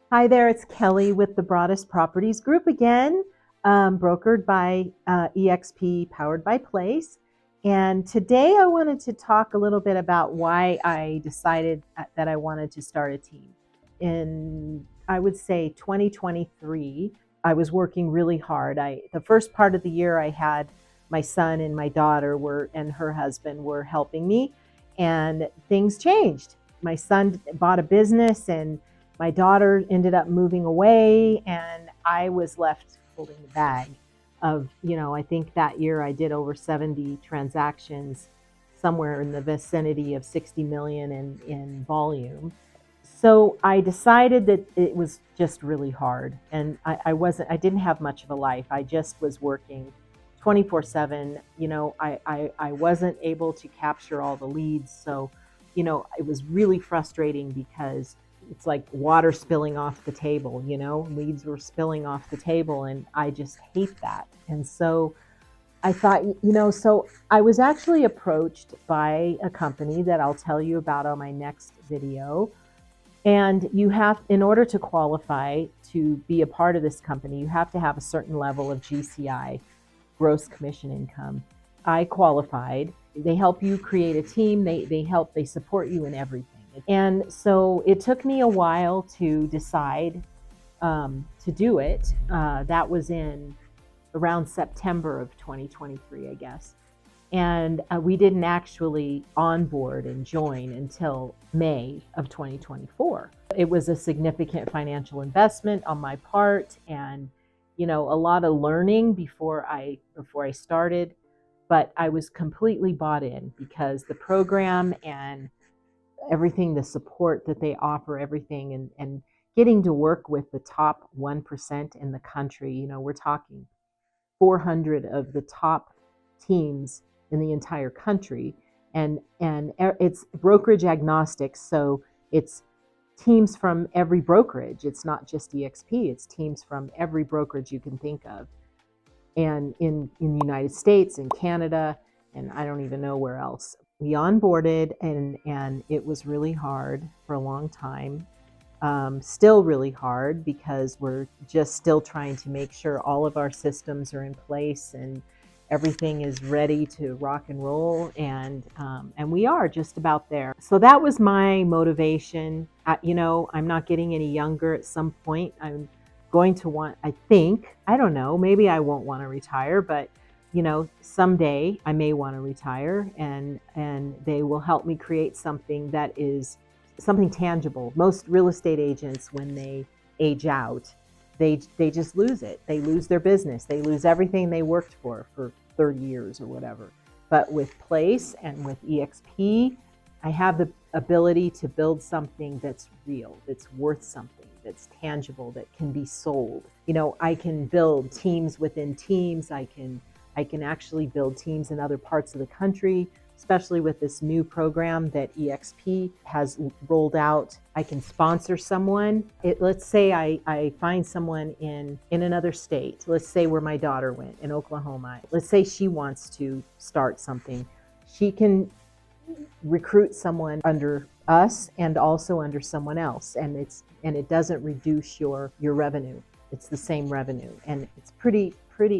Hi there, it's Kelly with the Broaddus Properties Group again, brokered by EXP, powered by Place. And today I wanted to talk a little bit about why I decided that I wanted to start a team. In, I would say, 2023, I was working really hard. The first part of the year I had my son and my daughter and her husband were helping me, and things changed. My son bought a business, and my daughter ended up moving away, and I was left holding the bag of, I think that year I did over 70 transactions, somewhere in the vicinity of 60 million in volume. So I decided that it was just really hard, and I didn't have much of a life. I just was working 24/7. I wasn't able to capture all the leads. So, it was really frustrating because it's like water spilling off the table, leads were spilling off the table, and I just hate that. And so I thought, so I was actually approached by a company that I'll tell you about on my next video. And in order to qualify to be a part of this company, you have to have a certain level of GCI, gross commission income. I qualified. They help you create a team. They support you in everything. And so it took me a while to decide to do it. That was in around September of 2023, I guess. And we didn't actually onboard and join until May of 2024. It was a significant financial investment on my part, and a lot of learning before I started, but I was completely bought in because the program and everything, the support that they offer, everything, and getting to work with the top 1% in the country. We're talking 400 of the top teams in the entire country, and it's brokerage agnostic, so it's teams from every brokerage. It's not just EXP, it's teams from every brokerage you can think of, and in the United States, in Canada, and I don't even know where else. We onboarded, and it was really hard for a long time. Still really hard because we're just still trying to make sure all of our systems are in place and everything is ready to rock and roll, and we are just about there. So that was my motivation. I'm not getting any younger. At some point, I'm going to want, I don't know, maybe I won't want to retire, but someday I may want to retire, and they will help me create something that is something tangible. Most real estate agents, when they age out, they just lose it. They lose their business. They lose everything they worked for 30 years or whatever. But with Place and with EXP, I have the ability to build something that's real, that's worth something, that's tangible, that can be sold. I can build teams within teams. I can actually build teams in other parts of the country, especially with this new program that EXP has rolled out. I can sponsor someone. Let's say I find someone in another state. Let's say where my daughter went, in Oklahoma. Let's say she wants to start something. She can recruit someone under us and also under someone else, and it doesn't reduce your revenue. It's the same revenue, and it's pretty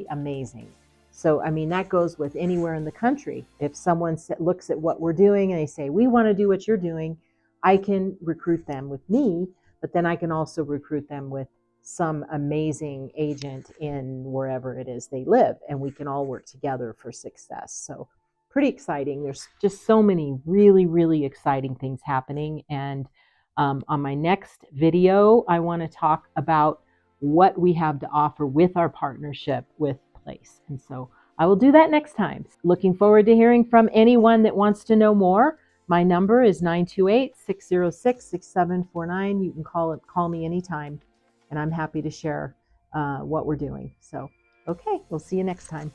amazing. So, that goes with anywhere in the country. If someone looks at what we're doing and they say, we want to do what you're doing, I can recruit them with me, but then I can also recruit them with some amazing agent in wherever it is they live, and we can all work together for success. So pretty exciting. There's just so many really exciting things happening. And on my next video, I want to talk about what we have to offer with our partnership with Place. And so I will do that next time. Looking forward to hearing from anyone that wants to know more. My number is 928-606-6749. You can call me anytime, and I'm happy to share what we're doing. So, okay, we'll see you next time.